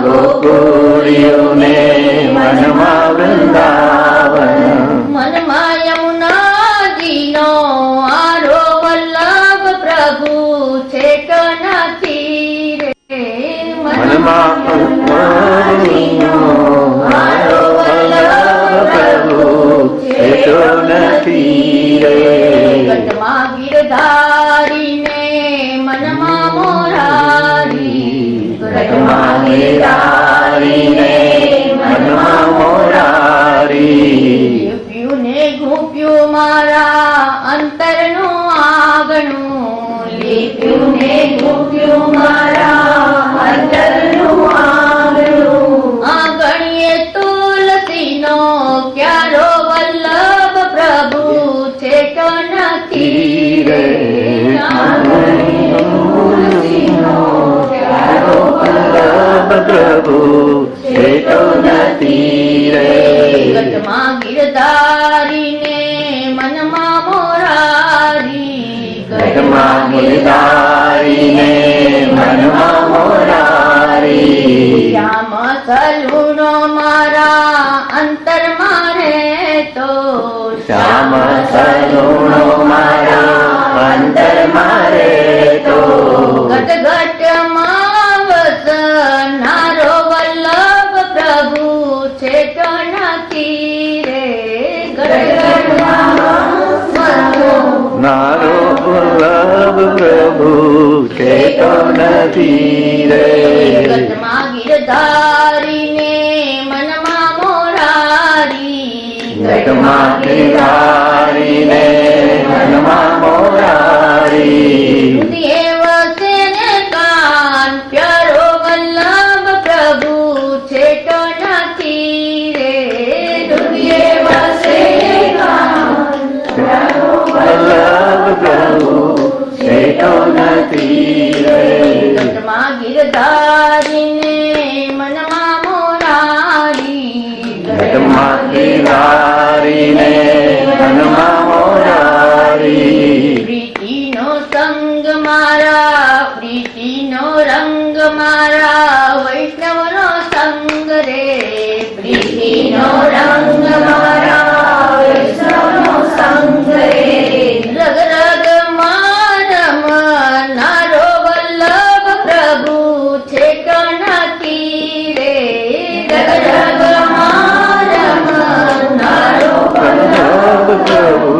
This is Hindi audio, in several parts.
ગોકુળીઓને મનમાં વૃંદાવન, મનમાં યમુનાજીનો આરો વલ્લભ પ્રભુ છેક નથી રે. મનમાં ગોકુળીનો આરો વલ્લભ પ્રભુ છેકો નથી રે. ગટમાં ગિરધારીને મનમાં મોરારી, ગટમાં ગિરધારીને મનમાં મોરારી. ઘૂપ્યું ને ઘૂપ્યું મારા અંતરનું આગણું, લીપ્યું ને ઘૂપ્યું મારા અંતરનું આગણું. આંગણીએ તુલસીનો ક્યારો વલ્લભ પ્રભુ છેક નથી રે. પ્રભુ છેકો નથી રે. ગટમાં ગિરધારીને મનમાં મોરારી, ગટમાં ગિરધારીને મનમાં મોરારી. શ્યામ સલુણો મારા અંતરમાં રહેતો, શ્યામ સલુણો મારા અંતરમાં રહેતો. ગટ ગટમાં વસનારો વલ્લભ પ્રભુ છેક નથી રે. નારો વલ્લભ પ્રભુ છેકો નથી રે. ગટમાં ગિરધારીને મનમાં મોરારી, ગટમાં ગિરધારીને મનમાં મોરારી. દેવ સેને કાન પ્યારો વલ્લભ પ્રભુ છેક નથી રે. દેવ સેને કાન વલ્લભ પ્રભુ છેકો નથી રે. ગટમાં ગિરધારીને મનમાં મોરારી, ગટમાં ગિરધારીને મનમાં મોરારી. પ્રીતિનો સંગ મારા, પ્રીતિનો રંગ મારા વૈષ્ણવનો સંગ રે. પ્રીતિનો રંગ મારા વૈષ્ણવનો સંગ રે. રગ રગ મારમ નારો વલ્લભ પ્રભુ છેક નથી રે. રગ રગ મારમ નારો વલ્લભ પ્રભુ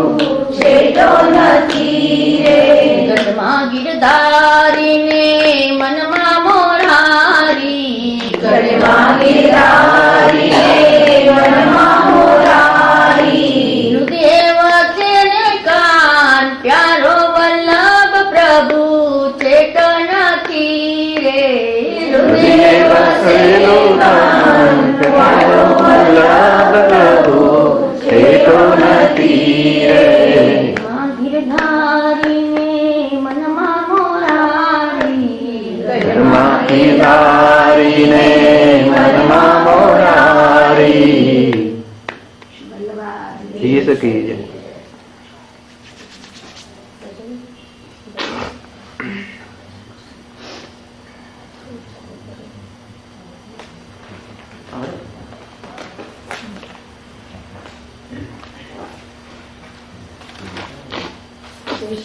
છેકો નથી રે. ગટમાં ગિરધારીને મનમાં મોરારી, ગટમાં ગિરધારીને મનમાં મોરારી. દેવ છેને કાન પ્યારો વલ્લભ પ્રભુ છેક નથી રે. દેવ સેનું કાન પ્યારો વલ્લભ પ્રભુ છેકો નથી રે. ગિરધારીને મનમાં મોરારી, ગટમાં ગિરધારીને મનમાં મોરારી. ઈ સકી છે.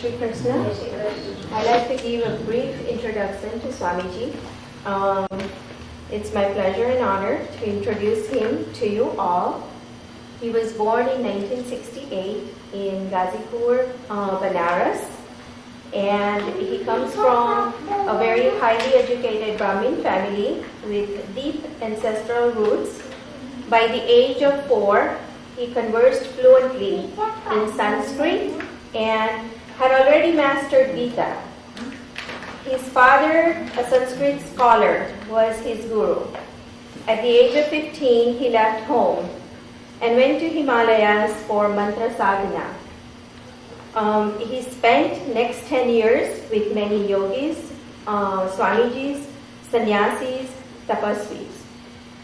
Shri Krishna. I'd like to give a brief introduction to Swamiji. It's my pleasure and honor to introduce him to you all. He was born in 1968 in Ghazipur, Banaras, and he comes from a very highly educated Brahmin family with deep ancestral roots. By the age of 4, he conversed fluently in Sanskrit and had already mastered Gita. His father, a Sanskrit scholar, was his guru. At the age of 15, he left home and went to Himalayas for mantra sadhana. He spent next 10 years with many yogis, Swamijis, sannyasis, tapasvis,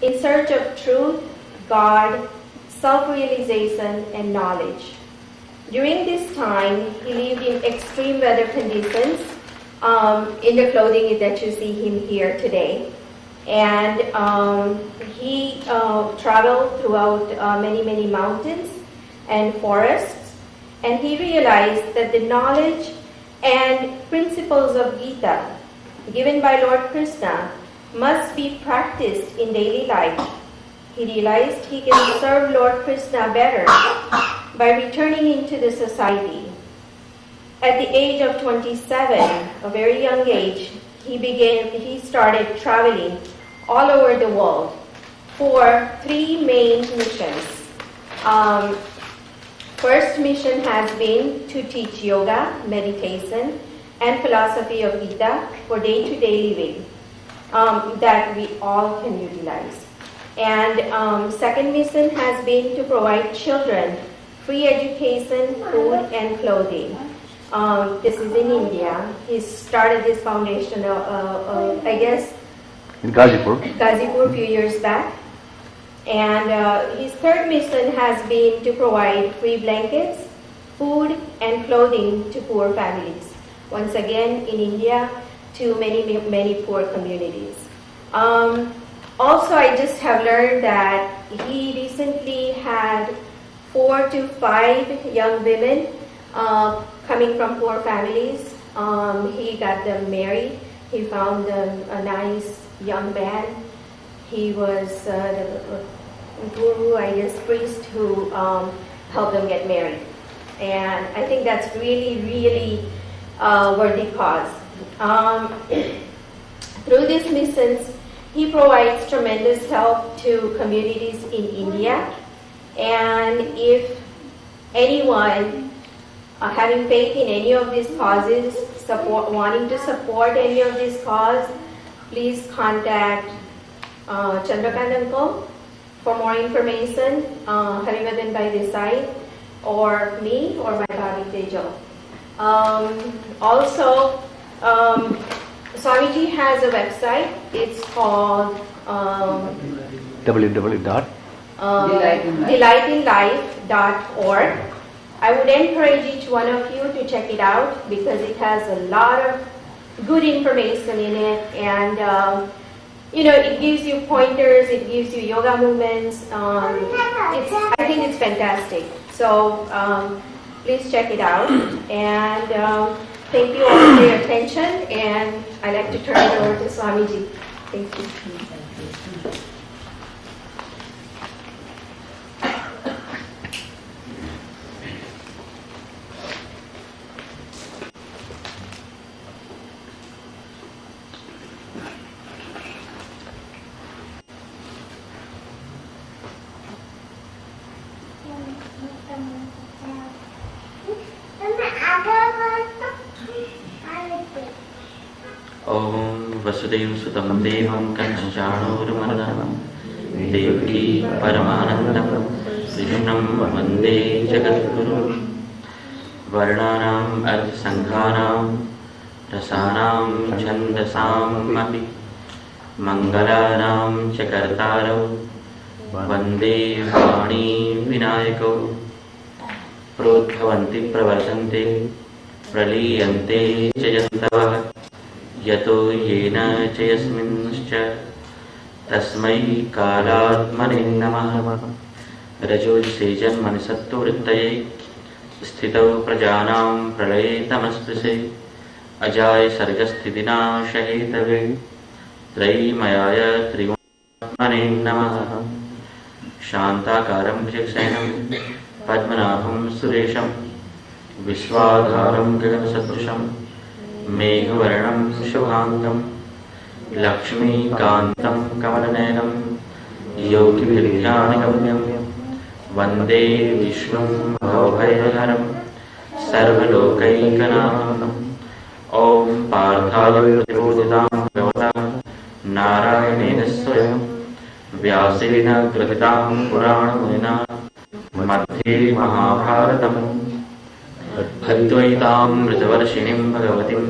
in search of truth, God, self-realization and knowledge. During this time, he lived in extreme weather conditions, in the clothing that you see him here today. And he traveled throughout many mountains and forests, and he realized that the knowledge and principles of Gita given by Lord Krishna must be practiced in daily life. He realized he can serve Lord Krishna better by returning into the society. At the age of 27, a very young age, he started traveling all over the world for 3 main missions. First mission has been to teach yoga, meditation, and philosophy of Gita for day-to-day living that we all can utilize. And second mission has been to provide children free education, food, and clothing. This is in India. He started this foundation, I guess, In Gazipur. a few years back. And his third mission has been to provide free blankets, food, and clothing to poor families. Once again, in India, to many poor communities. Also, I just have learned that he recently had 4 to 5 young women coming from poor families. He got them married. He found a nice young man. He was the guru, I guess, priest who helped them get married. And I think that's really worthy cause. Through these missions, he provides tremendous help to communities in India. And if anyone having faith in any of these causes, wanting to support any of these causes, please contact Chandrakant uncle for more information, Harivadan by this side, or me, or my Bhavi Tejo. Also, Swamiji has a website. It's called delightinlife.org. I would encourage each one of you to check it out because it has a lot of good information in it, and it gives you pointers, it gives you yoga movements. I think it's fantastic. So please check it out, and thank you all for your attention, and I'd like to turn it over to Swamiji. Thank you. ओम वसुदेव सुतं देवं कंसचाणूरमर्दनं देवकी परमानन्दं कृष्णं वन्दे जगद्गुरुं वर्णानाम् अर्धसङ्घानां रसानां छन्दसामपि मङ्गलानां च कर्तारौ वन्दे वाणी विनायकौ प्रोद्भवन्ति प्रवर्तन्ते प्रलीयन्ते च यन्तवः यतो येन च यस्मिंश्च तस्मै कालात्मने नमः। रजोजसे जन्मनि सत्त्ववृत्तये स्थितौ प्रजानां प्रलये तमस्पृशे अजाय सर्गस्थितिनाशहेतवे त्रयीमयाय त्रिगुणात्मने नमः। शान्ताकारं भुजगशयनं पद्मनाभं सुरेशं विश्वाधारं गगनसदृशं मेघवर्णं शुभाङ्गं लक्ष्मीकान्तं कमलनयनं योगिभिर्ध्यानगम्यं वन्दे विष्णुं भवभयहरं सर्वलोकैकनाथम्। ॐ पार्थाय प्रतिबोधितां भगवता नारायणेन स्वयं व्यासेन ग्रथितां पुराणमुनिना मध्ये महाभारतम् अद्वैतामृतवर्षिणीं भगवतीम्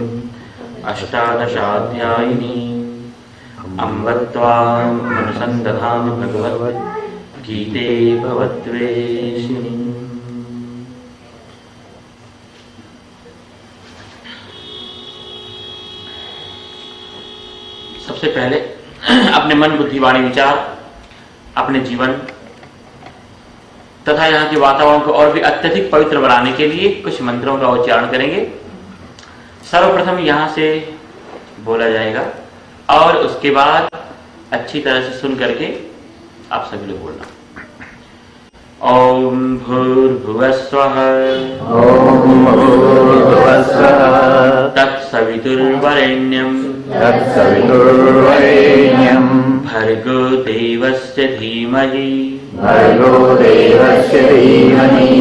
अष्टादशाध्यायिनीम् अम्ब त्वाम् अनुसन्दधामि भगवद्गीते भवद्वेषिणीम्। सबसे पहले अपने मन, बुद्धि, वाणी, विचार, अपने जीवन तथा यहाँ के वातावरण को और भी अत्यधिक पवित्र बनाने के लिए कुछ मंत्रों का उच्चारण करेंगे। सर्वप्रथम यहाँ से बोला जाएगा और उसके बाद अच्छी तरह से सुन करके आप सभी लोग बोलना। ओम भूर्भुवस्वः ओम भूर्भुवस्वः तत्सवितुर्वरेण्यं तत्सवितुर्वरेण्यं भर्गो देवस्य धीमहि भर्गो देवस्य धीमहि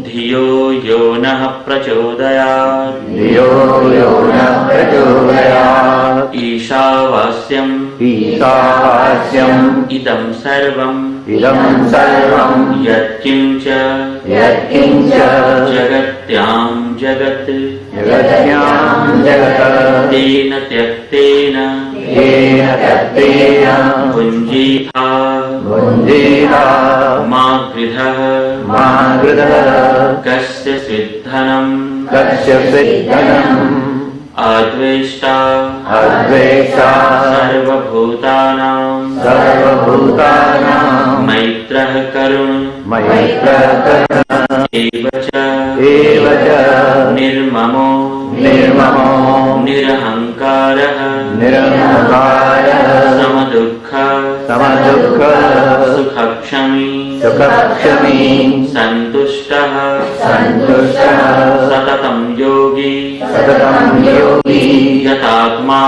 धियो यो नः प्रचोदयात् धियो यो नः प्रचोदयात् ईशावास्यम् ईशावास्यम् इदं सर्वम् इदं सर्वं यत्किञ्च यत्किञ्च जगत्यां जगत् जगत्यां जगत् तेन त्यक्तेन येन त्यक्तेन भुञ्जीथा भुञ्जीता मा गृधः मा गृधः कस्य सिद्धनम् कस्य सिद्धनम् अद्वेष्टा अद्वेषा सर्वभूतानां सर्वभूतानां मैत्रः करुण मैत्रकरुण एव च निर्ममो निर्ममो निरहङ्कारः निरहङ्कारः समदुःख समदुःख सुखक्षमी सुखक्षमी सन्तुष्टः सन्तुष्टः सततं योगी सततं योगी यतात्मा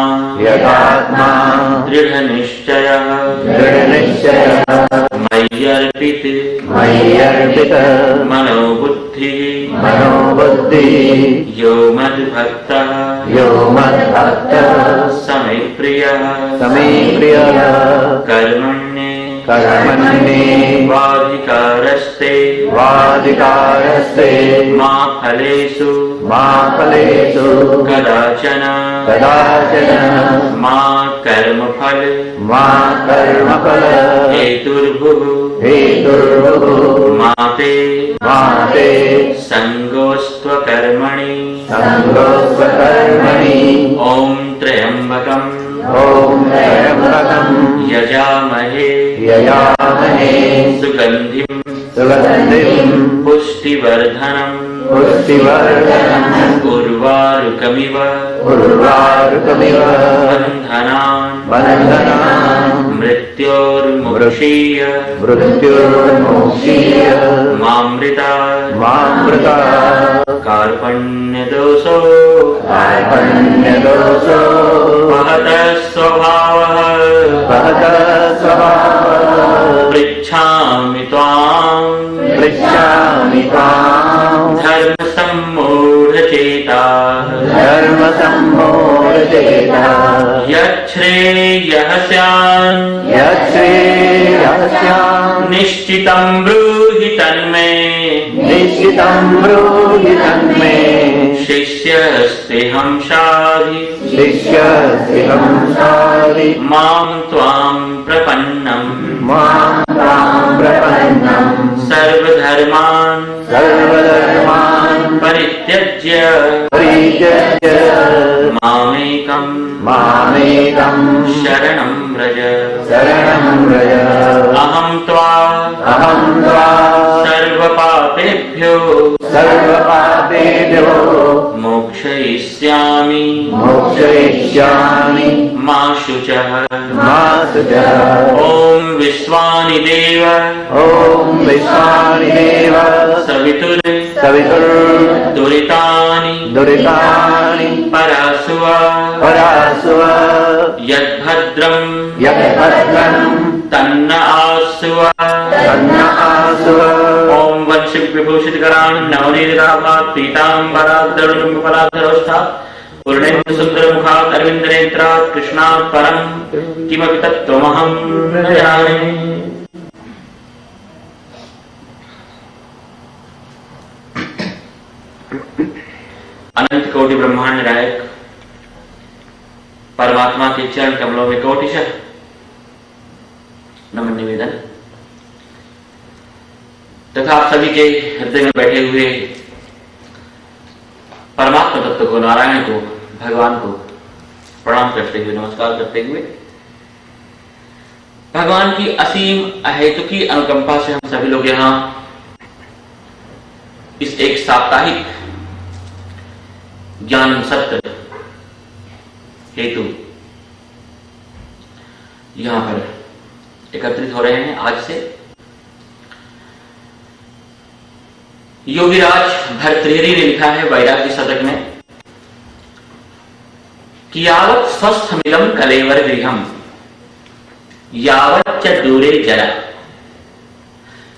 यथात्मा दृढनिश्चयः दृढनिश्चयः मय्यर्पित मय्यर्पित मनोबुद्धिः मनोबुद्धिः यो मद्भक्तः यो मद्भक्तः समे प्रियः समे प्रियः कर्मण्ये कर्मण्ये वाधिकारस्ते वाधिकारस्ते मा फलेषु मा फलेषु कदाचन कदाचन मा कर्मफल मा कर्मफल हेतुर्भुः हेतुर्भुः मा ते संगोस्त्वकर्मणि संगोस्त्वकर्मणि ॐ त्र्यम्बकम् ॐ त्र्यम्बकम् यजामहे यजामहे सुगन्धिं सुगन्धिं पुष्टिवर्धनम् पुष्टिवर्धनम् उर्वारुकमिव उर्वारुकमिव बन्धनान् मृत्योर्मुक्षीय मृत्युर्मोक्षीय मामृता कार्पण्यदोषो महतः स्वभावः पृच्छामि त्वाम् धर्मसम्मूढचेताः यच्छ्रेयः स्यात् निश्चितं ब्रूहि तन्मे शिष्यस्तेऽहं शाधि मां त्वां प्रपन्नम् सर्वधर्मान् परित्यज्य मामेकं शरणं व्रज अहं त्वा सर्वपापेभ्यो मोक्षयिष्यामि मा शुचः ॐ विश्वानि देव सवितुर् दुरितानि परासुव यद्भद्रं तन्न आसुव ॐ वंशिक विभूषितकरान् नवनीताभात् पीताम्बराद्धरुम्बफलाद्धरोष्ठात् पूर्णेन्दु सुन्दरमुखात् अरविन्दनेत्रात् कृष्णात् परं किमपि तत्त्वमहं न जाने। अनंत कोटि ब्रह्मांड नायक परमात्मा के चरण कमलों में कोटिशः नमन निवेदन तथा आप सभी के हृदय में बैठे हुए परमात्मा तत्व को, नारायण को, भगवान को प्रणाम करते हुए, नमस्कार करते हुए भगवान की असीम अहेतुकी अनुकंपा से हम सभी लोग यहाँ इस एक साप्ताहिक ज्ञान सत्र हेतु यहां पर एकत्रित हो रहे हैं। आज से योगीराज भर्तृहरि ने लिखा है वैराग्य शतक में कि यावत् स्वस्थ मिलम कलेवर गृहम यावच्च दूरे जरा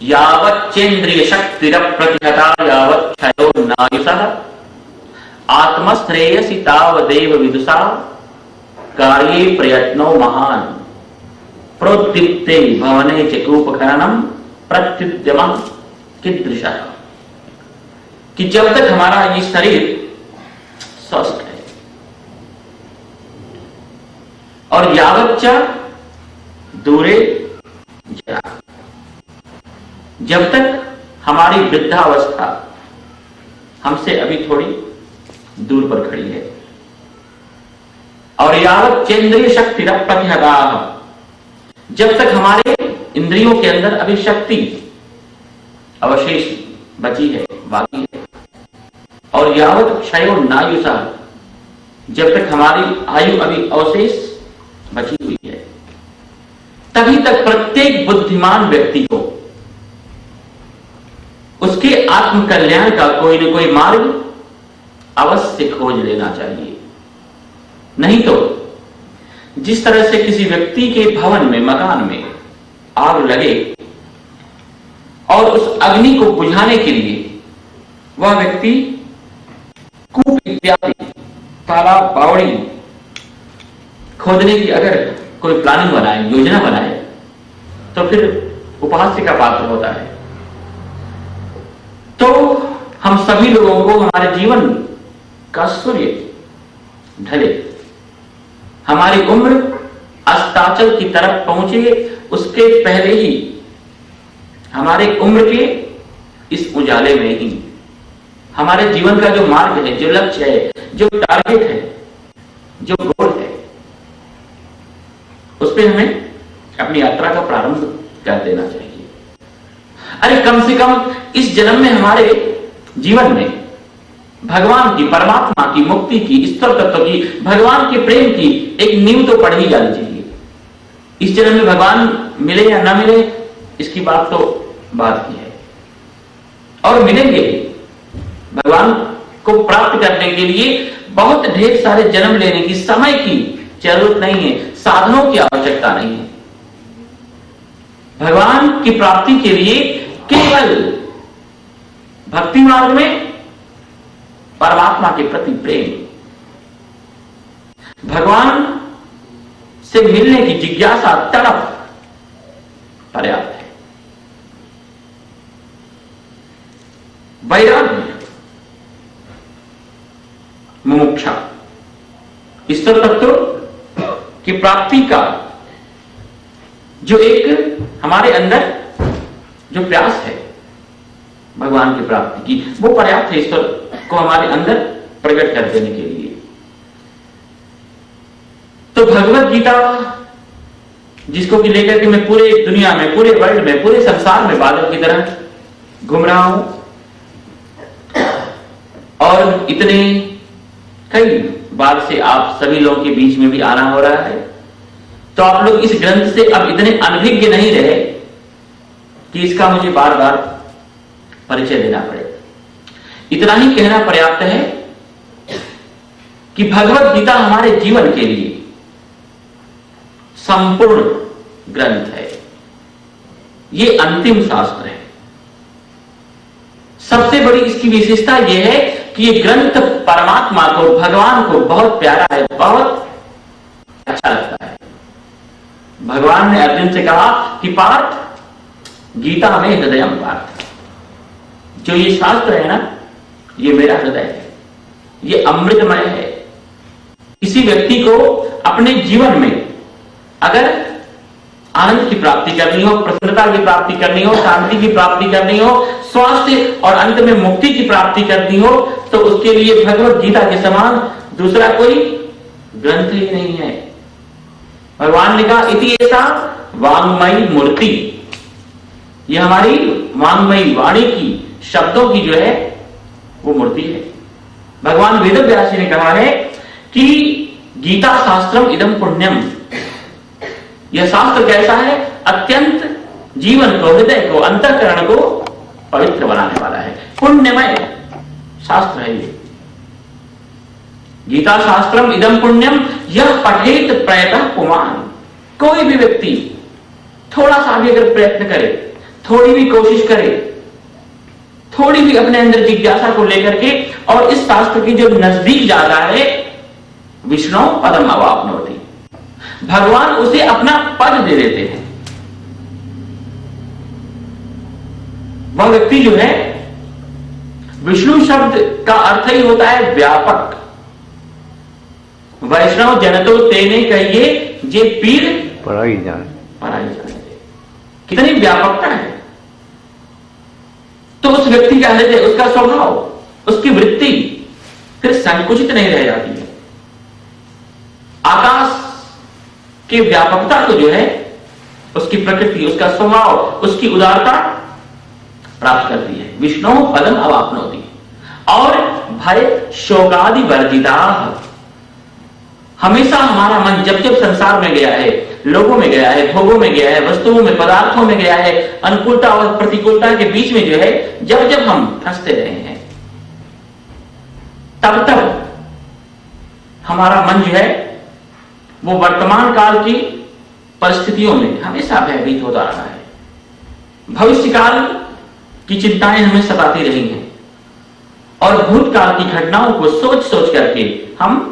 यावच्चेन्द्रिय शक्तिर प्रतिहता यावत् क्षयो नायुषः आत्मश्रेयसि तावदेव विदुषा कार्ये प्रयत्नो महान प्रोद्दीप्ते भवने च कूपखननम प्रत्युद्यमं कीदृशः। कि जब तक हमारा ये शरीर स्वस्थ है और यावच्च दूरे जरा, जब तक हमारी वृद्धावस्था हमसे अभी थोड़ी दूर पर खड़ी है और यावत् चेन्द्रिय शक्ति प्रतिहता, जब तक हमारे इंद्रियों के अंदर अभी शक्ति अवशेष बची है, बाकी है, और यावत् क्षयो नायुषा, जब तक हमारी आयु अभी अवशेष बची हुई है, तभी तक प्रत्येक बुद्धिमान व्यक्ति को उसके आत्म कल्याण का कोई न कोई मार्ग अवश्य खोज लेना चाहिए। नहीं तो जिस तरह से किसी व्यक्ति के भवन में, मकान में आग लगे और उस अग्नि को बुझाने के लिए वह व्यक्ति कूप इत्यादि, तालाब, बावड़ी खोदने की अगर कोई प्लानिंग बनाए, योजना बनाए, तो फिर उपहास्य का पात्र होता है। तो हम सभी लोगों को हमारे जीवन का सूर्य ढले, हमारी उम्र अस्ताचल की तरफ पहुंचे, उसके पहले ही हमारे उम्र के इस उजाले में ही हमारे जीवन का जो मार्ग है, जो लक्ष्य है, जो टारगेट है, जो गोल है, उस पर हमें अपनी यात्रा का प्रारंभ कर देना चाहिए। अरे कम से कम इस जन्म में हमारे जीवन में भगवान की, परमात्मा की, मुक्ति की, ईश्वर तत्व की, भगवान के प्रेम की एक नींव तो पढ़ ही जानी चाहिए। इस जन्म में भगवान मिले या ना मिले इसकी बात तो बात की है, और मिलेंगे। भगवान को प्राप्त करने के लिए बहुत ढेर सारे जन्म लेने की, समय की जरूरत नहीं है, साधनों की आवश्यकता नहीं है। भगवान की प्राप्ति के लिए केवल भक्ति मार्ग में परमात्मा के प्रति प्रेम, भगवान से मिलने की जिज्ञासा, तड़प पर्याप्त है। वैराग्य, मुमुक्षा, ईश्वर तत्व की प्राप्ति का जो एक हमारे अंदर जो प्रयास है भगवान की प्राप्ति की, वो पर्याप्त है ईश्वर को हमारे अंदर प्रकट कर देने के लिए। तो भगवत गीता, जिसको कि लेकर के मैं पूरे दुनिया में, पूरे वर्ल्ड में, पूरे संसार में बादल की तरह घूम रहा हूं, और इतने कई बार से आप सभी लोगों के बीच में भी आना हो रहा है, तो आप लोग इस ग्रंथ से अब इतने अनभिज्ञ नहीं रहे कि इसका मुझे बार बार परिचय देना पड़े। इतना ही कहना पर्याप्त है कि भगवत गीता हमारे जीवन के लिए संपूर्ण ग्रंथ है। ये अंतिम शास्त्र है। सबसे बड़ी इसकी विशेषता यह है कि ये ग्रंथ परमात्मा को, भगवान को बहुत प्यारा है, बहुत अच्छा लगता है। भगवान ने अर्जुन से कहा कि पार्थ, गीता में हृदयम पार्थ, जो ये शास्त्र है ना, ये मेरा हृदय है, ये अमृतमय है। किसी व्यक्ति को अपने जीवन में अगर आनंद की प्राप्ति करनी हो, प्रसन्नता की प्राप्ति करनी हो, शांति की प्राप्ति करनी हो, स्वास्थ्य और अंत में मुक्ति की प्राप्ति करनी हो, तो उसके लिए भगवत गीता के समान दूसरा कोई ग्रंथ ही नहीं है। भगवान ने कहा इति ऐसा वांगमयी मूर्ति, ये हमारी वांगमयी वाणी की, शब्दों की जो है वो मूर्ति है। भगवान वेदव्यास जी ने कहा है कि गीता शास्त्रम इदम पुण्यम, यह शास्त्र कैसा है? अत्यंत जीवन को, हृदय को, अंतःकरण को पवित्र बनाने वाला है, पुण्यमय शास्त्र है ये। गीता शास्त्रम इदम पुण्यम यह पठेत प्रयतः पुमान। कोई भी व्यक्ति थोड़ा सा भी अगर प्रयत्न करे, थोड़ी भी कोशिश करे, थोड़ी भी अपने अंदर जिज्ञासा को लेकर के और इस शास्त्र की जो नजदीक जाता है, विष्णु पदम अवाप्नोति, भगवान उसे अपना पद दे देते हैं। वह व्यक्ति जो है, विष्णु शब्द का अर्थ ही होता है व्यापक। वैष्णव जनतो तेने कहिए जे पीर पढ़ाई जाए, पढ़ाई जाने। कितनी व्यापकता है। तो उस व्यक्ति का हृदय, उसका स्वभाव, उसकी वृत्ति फिर संकुचित नहीं रह जाती है। आकाश की व्यापकता को जो है, उसकी प्रकृति, उसका स्वभाव, उसकी उदारता प्राप्त करती है। विष्णु पदम अवाप्नोति। और भय शोकादि वर्जिता, हमेशा हमारा मन जब जब संसार में गया है, लोगों में गया है, भोगों में गया है, वस्तुओं में, पदार्थों में गया है, अनुकूलता और प्रतिकूलता के बीच में जो है, जब जब हम फंसते रहे हैं, तब तब हमारा मन जो है वो वर्तमान काल की परिस्थितियों में हमेशा भयभीत होता रहा है। भविष्य काल की चिंताएं हमें सताती रही हैं और भूतकाल की घटनाओं को सोच सोच करके हम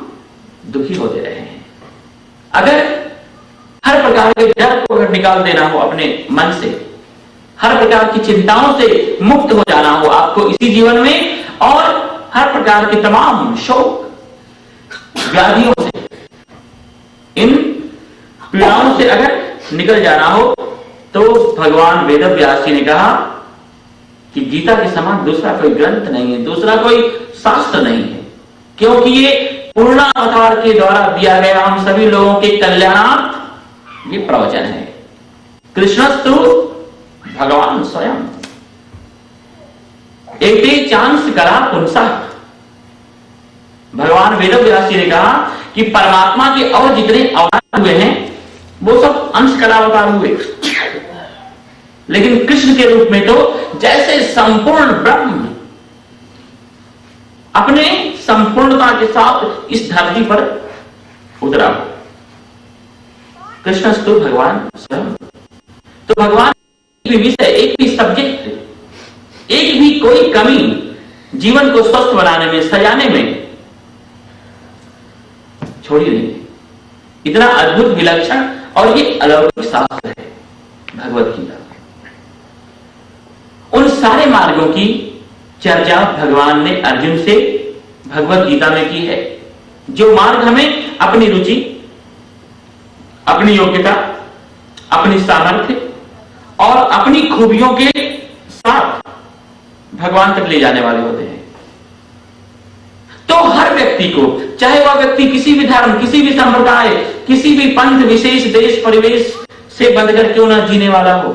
दुखी होते रहे हैं। अगर हर प्रकार के डर को अगर निकाल देना हो अपने मन से, हर प्रकार की चिंताओं से मुक्त हो जाना हो आपको इसी जीवन में, और हर प्रकार के तमाम शोक व्याधियों से, इन पीड़ाओं से अगर निकल जाना हो, तो भगवान वेदव्यास जी ने कहा कि गीता के समान दूसरा कोई ग्रंथ नहीं है, दूसरा कोई शास्त्र नहीं है, क्योंकि ये पूर्णावतार के द्वारा दिया गया हम सभी लोगों के कल्याणार्थ ये प्रवचन है। कृष्णस्तु भगवान स्वयं एते चांस करा पुंसा। भगवान वेदव्यास जी ने कहा कि परमात्मा के और जितने अवतार हुए हैं वो सब अंश कलावतार हुए, लेकिन कृष्ण के रूप में तो जैसे संपूर्ण ब्रह्म अपने संपूर्णता के साथ इस धरती पर उतरा। कृष्णस्तु भगवान स्वयं। तो भगवान एक भी विषय, एक भी सब्जेक्ट, एक भी कोई कमी जीवन को स्वस्थ बनाने में, सजाने में छोड़ी नहीं। इतना अद्भुत, विलक्षण और ये अलौकिक शास्त्र है भगवत गीता। उन सारे मार्गों की चर्चा भगवान ने अर्जुन से भगवत गीता में की है। जो मार्ग हमें अपनी रुचि, अपनी योग्यता, अपनी सामर्थ्य और अपनी खूबियों के साथ भगवान तक ले जाने वाले होते हैं। तो हर व्यक्ति को, चाहे वह व्यक्ति किसी भी धर्म, किसी भी संप्रदाय, किसी भी पंथ विशेष, देश परिवेश से बंधकर क्यों न जीने वाला हो,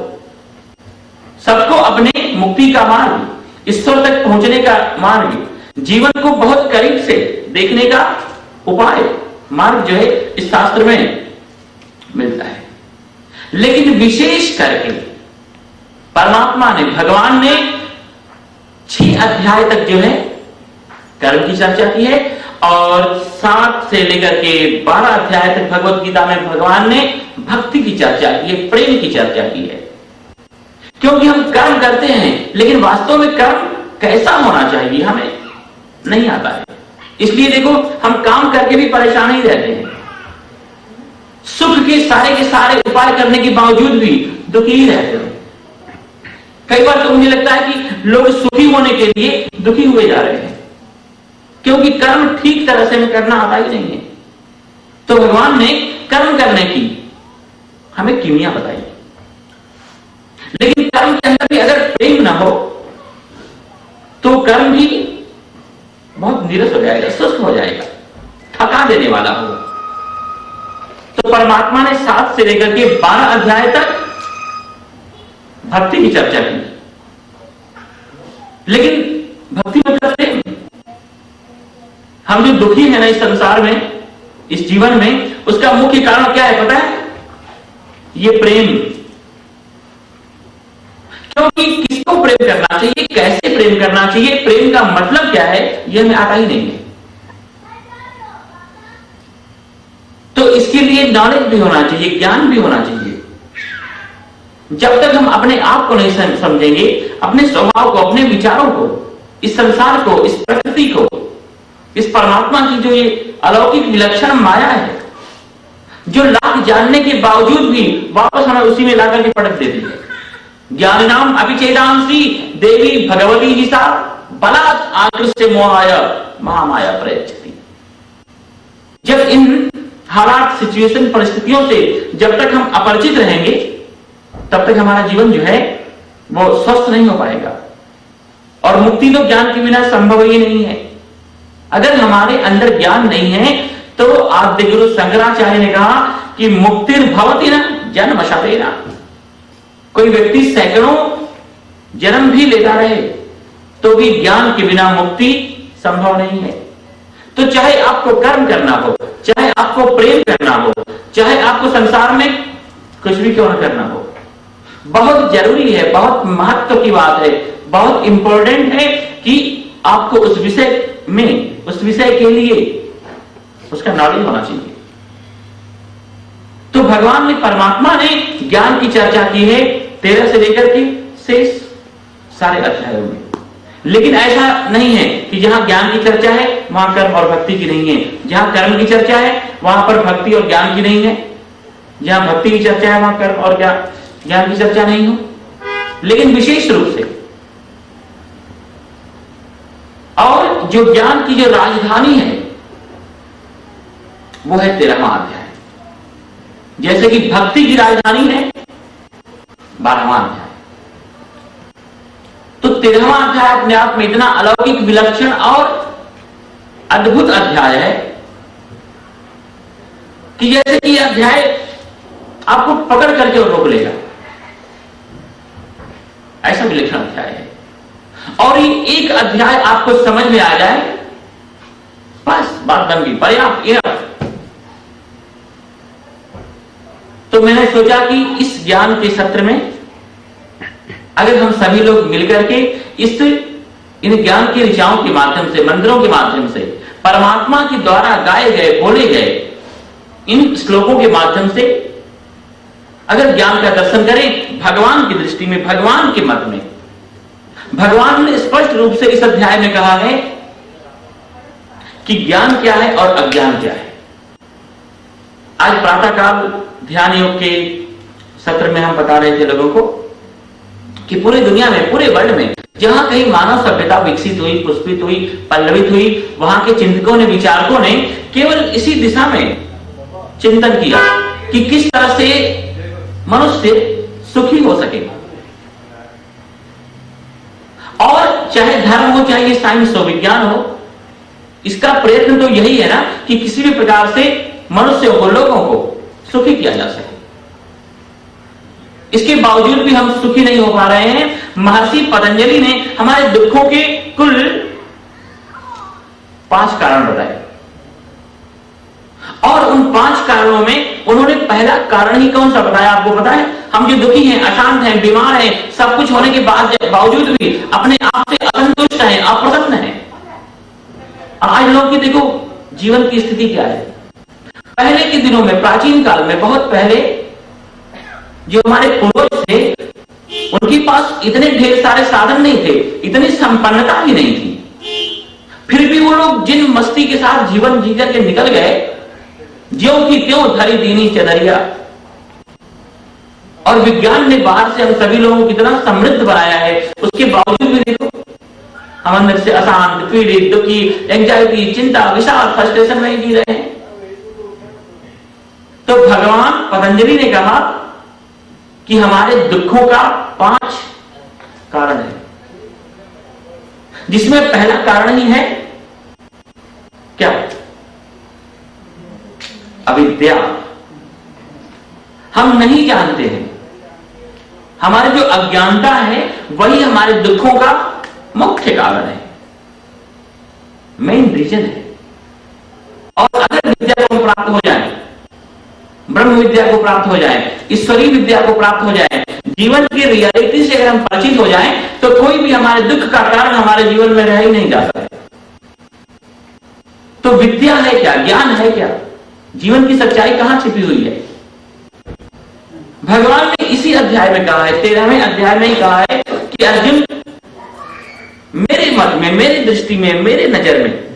सबको अपने मुक्ति का मार्ग, ईश्वर तक पहुंचने का मार्ग, जीवन को बहुत करीब से देखने का उपाय, मार्ग जो है इस शास्त्र में मिलता है। लेकिन विशेष करके परमात्मा ने, भगवान ने 6 अध्याय तक जो है कर्म की चर्चा की है, और 7 से लेकर के 12 अध्याय तक भगवत गीता में भगवान ने भक्ति की चर्चा की है, प्रेम की चर्चा की है। क्योंकि हम कर्म करते हैं, लेकिन वास्तव में कर्म कैसा होना चाहिए हमें नहीं आता है। इसलिए देखो, हम काम करके भी परेशान ही रहते हैं, सुख के सारे उपाय करने के बावजूद भी दुखी ही रहते हैं। कई बार तो मुझे लगता है कि लोग सुखी होने के लिए दुखी हुए जा रहे हैं, क्योंकि कर्म ठीक तरह से करना आता ही नहीं है। तो भगवान ने कर्म करने की हमें कीमिया बताई, लेकिन कर्म के अंदर भी अगर प्रेम ना हो तो कर्म भी बहुत नीरस हो जाएगा, सुस्त हो जाएगा, थका देने वाला होगा। तो तो परमात्मा ने 7 से लेकर के 12 अध्याय तक भक्ति की चर्चा की। लेकिन भक्ति मतलब प्रेम। हम जो दुखी है ना इस संसार में, इस जीवन में, उसका मुख्य कारण क्या है पता है? ये प्रेम। क्योंकि किसको प्रेम करना चाहिए, कैसे प्रेम करना चाहिए, प्रेम का मतलब क्या है, यह हमें आता ही नहीं है। तो इसके लिए नॉलेज भी होना चाहिए, ज्ञान भी होना चाहिए। जब तक हम अपने आप को नहीं समझेंगे, अपने स्वभाव को, अपने विचारों को, इस संसार को, इस प्रकृति को, इस परमात्मा की जो ये अलौकिक विलक्षण माया है, जो लाख जानने के बावजूद भी वापस हमें उसी में लाकर के पटक देती है। ज्ञानाम अभिचेदांसी देवी भगवती निशा बलात् आकृष्य मोहाय महामाया प्रयच्छति। जब इन हालात, सिचुएशन, परिस्थितियों से जब तक हम अपरिचित रहेंगे, तब तक हमारा जीवन जो है वो स्वस्थ नहीं हो पाएगा। और मुक्ति तो ज्ञान के बिना संभव ही नहीं है। अगर हमारे अंदर ज्ञान नहीं है तो आद्य गुरु शंकराचार्य ने कहा कि मुक्तिर्भवति न जन्मशतेन। कोई व्यक्ति सैकड़ों जन्म भी लेता रहे तो भी ज्ञान के बिना मुक्ति संभव नहीं है। तो चाहे आपको कर्म करना हो, चाहे आपको प्रेम करना हो, चाहे आपको संसार में कुछ भी क्यों न करना हो, बहुत जरूरी है, बहुत महत्व की बात है, बहुत इंपॉर्टेंट है कि आपको उस विषय में, उस विषय के लिए उसका नॉलेज होना चाहिए। तो भगवान ने, परमात्मा ने ज्ञान की चर्चा की है 13 से लेकर के शेष सारे अध्यायों में। लेकिन ऐसा नहीं है कि जहां ज्ञान की चर्चा है वहां कर्म और भक्ति की नहीं है, जहां कर्म की चर्चा है वहां पर भक्ति और ज्ञान की नहीं है, जहां भक्ति की चर्चा है वहां कर्म और ज्ञान की चर्चा नहीं हो। लेकिन विशेष रूप से, और जो ज्ञान की जो राजधानी है वो है 13वां अध्याय। जैसे कि भक्ति की राजधानी है 12वां अध्याय। तो 13वां अध्याय अपने आप में इतना अलौकिक, विलक्षण और अद्भुत अध्याय है कि जैसे कि अध्याय आपको पकड़ करके और रोक लेगा, ऐसा विलक्षण अध्याय है। और ये एक अध्याय आपको समझ में आ जाए, बस बात बन गई, पर्याप्त, इनफ। तो मैंने सोचा कि इस ज्ञान के सत्र में अगर हम सभी लोग मिलकर के इन ज्ञान की ऋचाओं के माध्यम से, मंत्रों के माध्यम से, परमात्मा के द्वारा गाए गए, बोले गए इन श्लोकों के माध्यम से अगर ज्ञान का दर्शन करें, भगवान की दृष्टि में, भगवान के मत में, भगवान ने स्पष्ट रूप से इस अध्याय में कहा है कि ज्ञान क्या है और अज्ञान क्या है। आज प्रातःकाल ध्यान योग के सत्र में हम बता रहे थे लोगों को कि पूरी दुनिया में, पूरे वर्ल्ड में जहां कहीं मानव सभ्यता विकसित हुई, पुष्पित हुई, पल्लवित हुई, वहां के चिंतकों ने, विचारकों ने केवल इसी दिशा में चिंतन किया कि किस तरह से मनुष्य सुखी हो सके। और चाहे धर्म हो, चाहे साइंस हो, विज्ञान हो, इसका प्रयत्न तो यही है ना कि किसी भी प्रकार से मनुष्यों को, लोगों को सुखी किया जा सके। इसके बावजूद भी हम सुखी नहीं हो पा रहे हैं। महर्षि पतंजलि ने हमारे दुखों के कुल 5 कारण बताए और उन 5 कारणों में उन्होंने पहला कारण ही कौन सा बताया आपको पता है? हम जो दुखी हैं, अशांत हैं, बीमार हैं, सब कुछ होने के बावजूद भी अपने आप से असंतुष्ट हैं, अप्रसन्न हैं। आज लोगों की देखो जीवन की स्थिति क्या है। पहले के दिनों में, प्राचीन काल में, बहुत पहले जो हमारे पूर्वज थे, उनके पास इतने ढेर सारे साधन नहीं थे, इतनी संपन्नता भी नहीं थी। फिर भी वो लोग जिन मस्ती के साथ जीवन जी करके निकल गए, ज्यों की त्यों धरी दीनी चदरिया। और विज्ञान ने बाहर से हम सभी लोगों को कितना समृद्ध बनाया है, उसके बावजूद भी देखो हम अंदर से अशांत, पीड़ित, दुखी, एंजाइटी, चिंता, विषाद, फ्रस्ट्रेशन में जी रहे हैं। तो भगवान पतंजलि ने कहा कि हमारे दुखों का 5 कारण है, जिसमें पहला कारण ही है क्या? अविद्या। हम नहीं जानते हैं। हमारी जो अज्ञानता है वही हमारे दुखों का मुख्य कारण है, मेन रीजन है। और अगर विद्या को प्राप्त हो जाए, ब्रह्म विद्या को प्राप्त हो जाए, ईश्वरीय विद्या को प्राप्त हो जाए, जीवन की रियलिटी से अगर हम परिचित हो जाएं, तो कोई भी हमारे दुख का कारण हमारे जीवन में रह ही नहीं जा सकता। तो विद्या है क्या, ज्ञान है क्या, जीवन की सच्चाई कहां छिपी हुई है? भगवान ने इसी अध्याय में कहा है, 13वें अध्याय में ही कहा है कि अर्जुन, मेरे मत में, मेरी दृष्टि में, मेरे नजर में